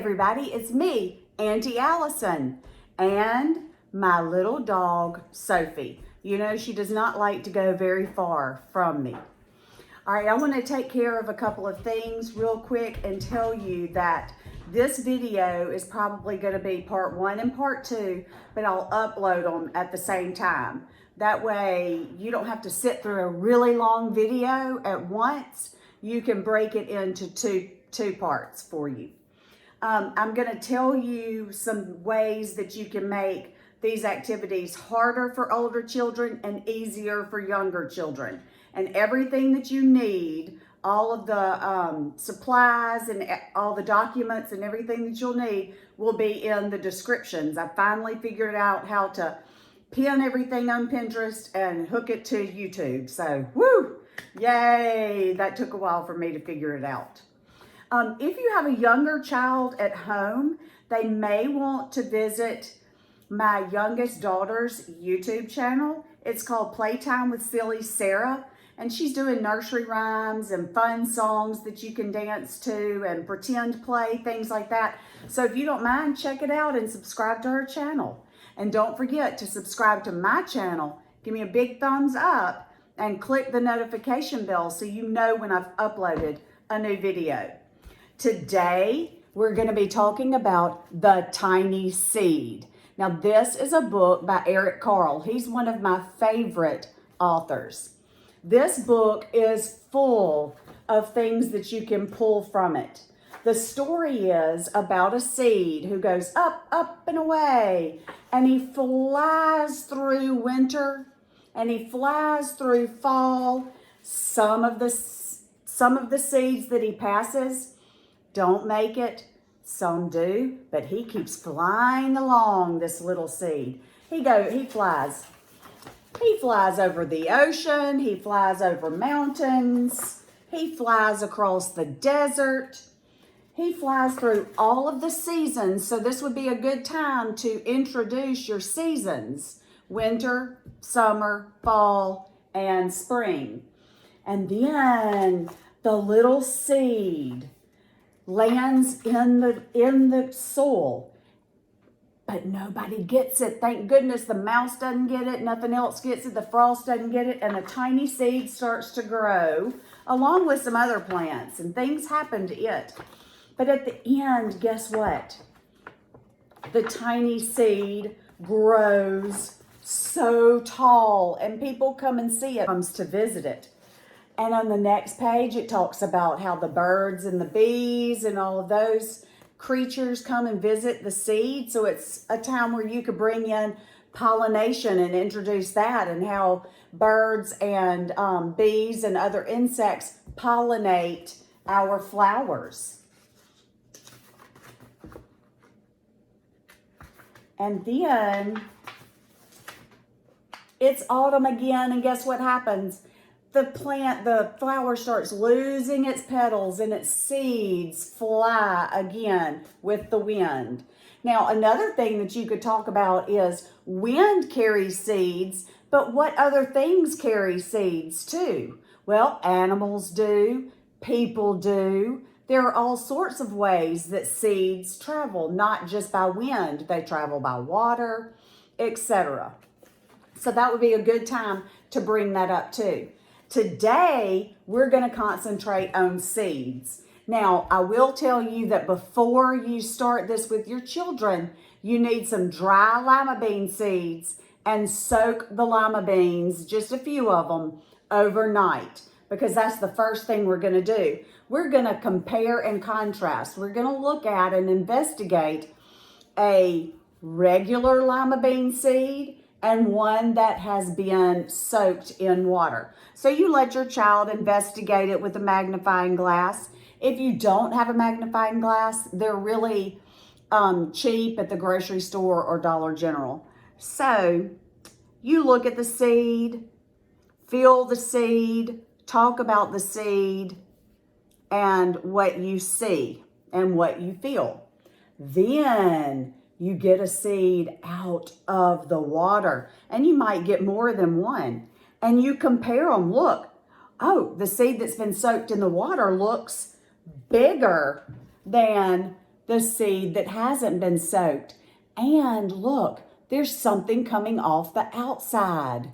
everybody, it's me, Auntie Allison, and my little dog, Sophie. You know, she does not like to go very far from me. All right, I want to take care of a couple of things real quick and tell you that this video is probably going to be part 1 and part 2, but I'll upload them at the same time. That way you don't have to sit through a really long video at once. You can break it into two parts for you. I'm going to tell you some ways that you can make these activities harder for older children and easier for younger children. And everything that you need, all of the supplies and all the documents and everything that you'll need will be in the descriptions. I finally figured out how to pin everything on Pinterest and hook it to YouTube. So, woo! Yay! That took a while for me to figure it out. If you have a younger child at home, they may want to visit my youngest daughter's YouTube channel. It's called Playtime with Silly Sarah, and she's doing nursery rhymes and fun songs that you can dance to and pretend play, things like that. So if you don't mind, check it out and subscribe to her channel. And don't forget to subscribe to my channel. Give me a big thumbs up and click the notification bell so you know when I've uploaded a new video. Today, we're going to be talking about The Tiny Seed. Now, this is a book by Eric Carle. He's one of my favorite authors. This book is full of things that you can pull from it. The story is about a seed who goes up, up, and away, and he flies through winter, and he flies through fall. Some of the seeds that he passes don't make it. Some do, but he keeps flying along, this little seed. He flies. He flies over the ocean. He flies over mountains. He flies across the desert. He flies through all of the seasons. So this would be a good time to introduce your seasons: winter, summer, fall, and spring. And then the little seed lands in the soil, but nobody gets it. Thank goodness the mouse doesn't get it, nothing else gets it, the frost doesn't get it, and a tiny seed starts to grow along with some other plants, and things happen to it. But at the end, guess what? The tiny seed grows so tall, and people come and see it, comes to visit it. And on the next page, it talks about how the birds and the bees and all of those creatures come and visit the seed. So it's a time where you could bring in pollination and introduce that, and how birds and bees and other insects pollinate our flowers. And then it's autumn again, and guess what happens? The flower starts losing its petals and its seeds fly again with the wind. Now, another thing that you could talk about is wind carries seeds, but what other things carry seeds too? Well, animals do, people do. There are all sorts of ways that seeds travel, not just by wind. They travel by water, etc. So that would be a good time to bring that up too. Today, we're going to concentrate on seeds. Now, I will tell you that before you start this with your children, you need some dry lima bean seeds and soak the lima beans, just a few of them, overnight, because that's the first thing we're going to do. We're going to compare and contrast. We're going to look at and investigate a regular lima bean seed and one that has been soaked in water. So you let your child investigate it with a magnifying glass. If you don't have a magnifying glass, they're really cheap at the grocery store or Dollar General. So you look at the seed, feel the seed, talk about the seed, and what you see and what you feel. Then you get a seed out of the water, and you might get more than one, and you compare them. Look, oh, the seed that's been soaked in the water looks bigger than the seed that hasn't been soaked. And look, there's something coming off the outside.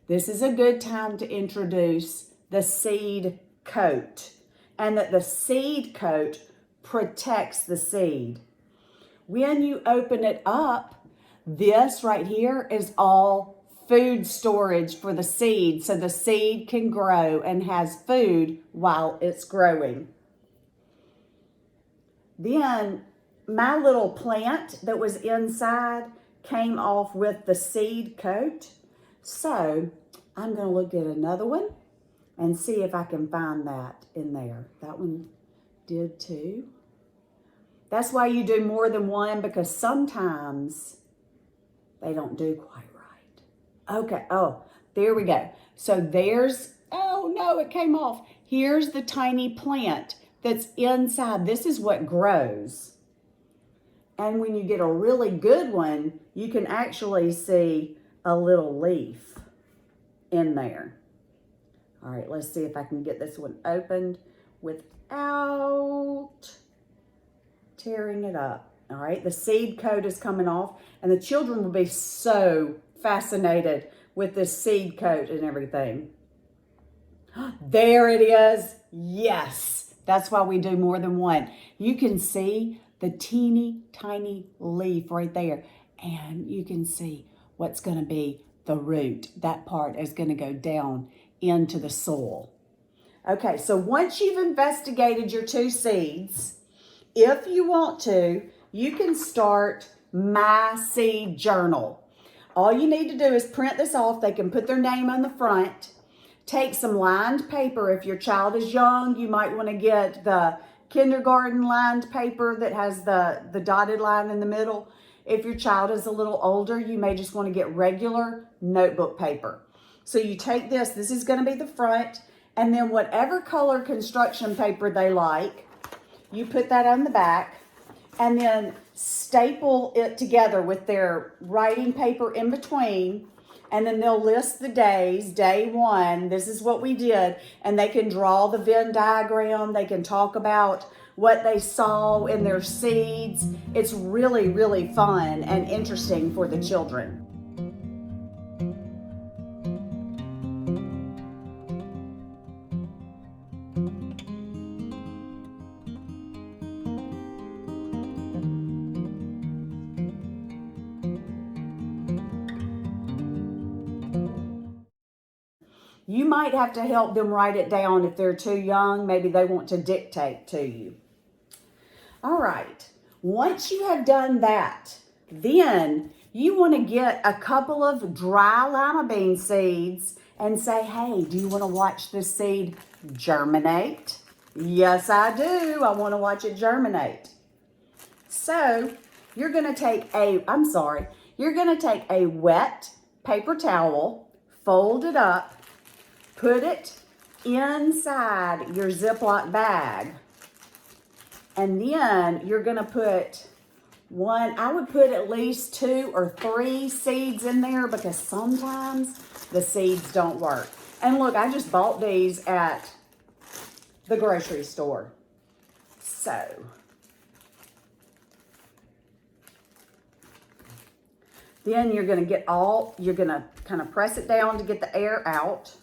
This is a good time to introduce the seed coat, and that the seed coat protects the seed. When you open it up, this right here is all food storage for the seed, so the seed can grow and has food while it's growing. Then my little plant that was inside came off with the seed coat. So I'm going to look at another one and see if I can find that in there. That one did too. That's why you do more than one, because sometimes they don't do quite right. Okay, oh, there we go. So there's, oh no, it came off. Here's the tiny plant that's inside. This is what grows. And when you get a really good one, you can actually see a little leaf in there. All right, let's see if I can get this one opened without tearing it up. All right, the seed coat is coming off, and the children will be so fascinated with this seed coat and everything. There it is. Yes, that's why we do more than one. You can see the teeny tiny leaf right there, and you can see what's going to be the root. That part is going to go down into the soil. Okay, so once you've investigated your two seeds, if you want to, you can start My Seed Journal. All you need to do is print this off. They can put their name on the front. Take some lined paper. If your child is young, you might want to get the kindergarten lined paper that has the dotted line in the middle. If your child is a little older, you may just want to get regular notebook paper. So you take this is going to be the front, and then whatever color construction paper they like, you put that on the back, and then staple it together with their writing paper in between, and then they'll list the days. Day 1, this is what we did, and they can draw the Venn diagram. They can talk about what they saw in their seeds. It's really, really fun and interesting for the children. You might have to help them write it down if they're too young. Maybe they want to dictate to you. All right, once you have done that, then you want to get a couple of dry lima bean seeds and say, hey, do you want to watch this seed germinate? Yes, I do. I want to watch it germinate. So you're going to take a wet paper towel, fold it up, put it inside your Ziploc bag. And then you're going to put I would put at least 2 or 3 seeds in there, because sometimes the seeds don't work. And look, I just bought these at the grocery store. So then you're going to kind of press it down to get the air out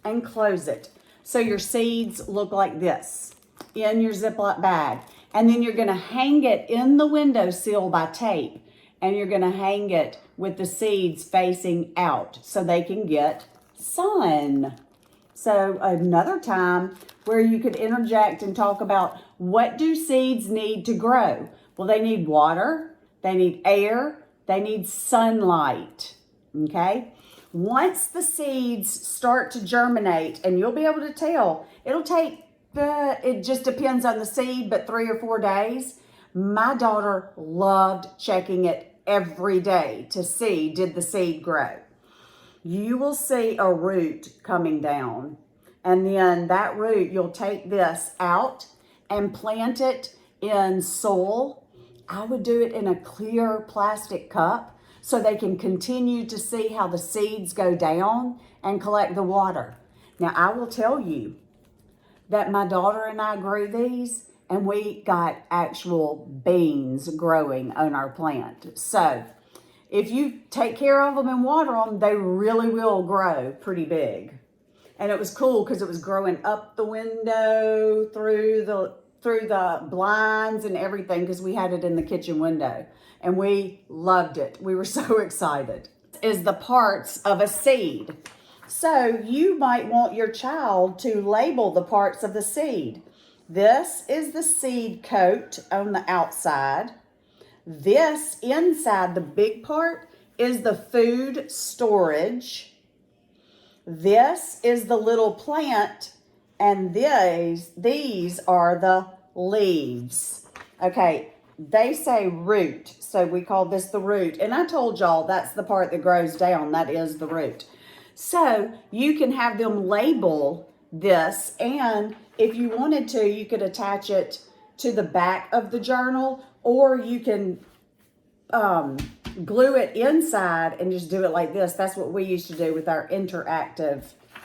and close it. So your seeds look like this in your Ziploc bag. And then you're going to hang it in the windowsill by tape. And you're going to hang it with the seeds facing out so they can get sun. So another time where you could interject and talk about, what do seeds need to grow? Well, they need water, they need air, they need sunlight, okay? Once the seeds start to germinate, and you'll be able to tell, it'll take, it just depends on the seed, but 3 or 4 days. My daughter loved checking it every day to see, did the seed grow? You will see a root coming down, and then that root, you'll take this out and plant it in soil. I would do it in a clear plastic cup so they can continue to see how the seeds go down and collect the water. Now, I will tell you that my daughter and I grew these, and we got actual beans growing on our plant. So if you take care of them and water them, they really will grow pretty big. And it was cool because it was growing up the window, through the blinds and everything, because we had it in the kitchen window. And we loved it. We were so excited. This is the parts of a seed. So you might want your child to label the parts of the seed. This is the seed coat on the outside. This inside, the big part, is the food storage. This is the little plant, and these are the leaves. Okay, they say root, so we call this the root. And I told y'all that's the part that grows down, that is the root. So you can have them label this, and if you wanted to, you could attach it to the back of the journal, or you can glue it inside and just do it like this. That's what we used to do with our interactive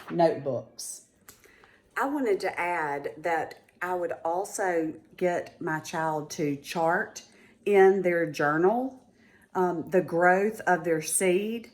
notebooks. I wanted to add that I would also get my child to chart in their journal the growth of their seed.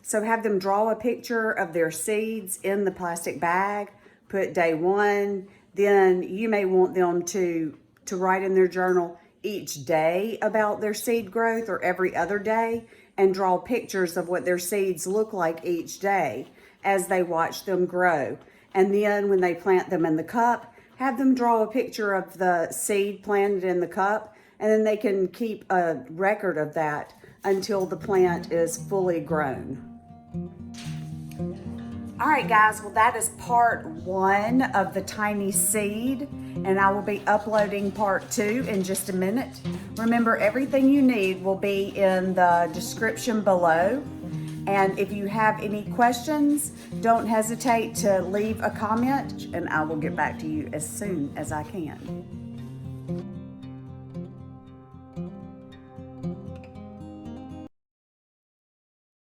So have them draw a picture of their seeds in the plastic bag, put day 1, then you may want them to write in their journal each day about their seed growth, or every other day, and draw pictures of what their seeds look like each day as they watch them grow. And then when they plant them in the cup, have them draw a picture of the seed planted in the cup, and then they can keep a record of that until the plant is fully grown. All right, guys, well, that is part 1 of the tiny seed, and I will be uploading part 2 in just a minute. Remember, everything you need will be in the description below. And if you have any questions, don't hesitate to leave a comment, and I will get back to you as soon as I can.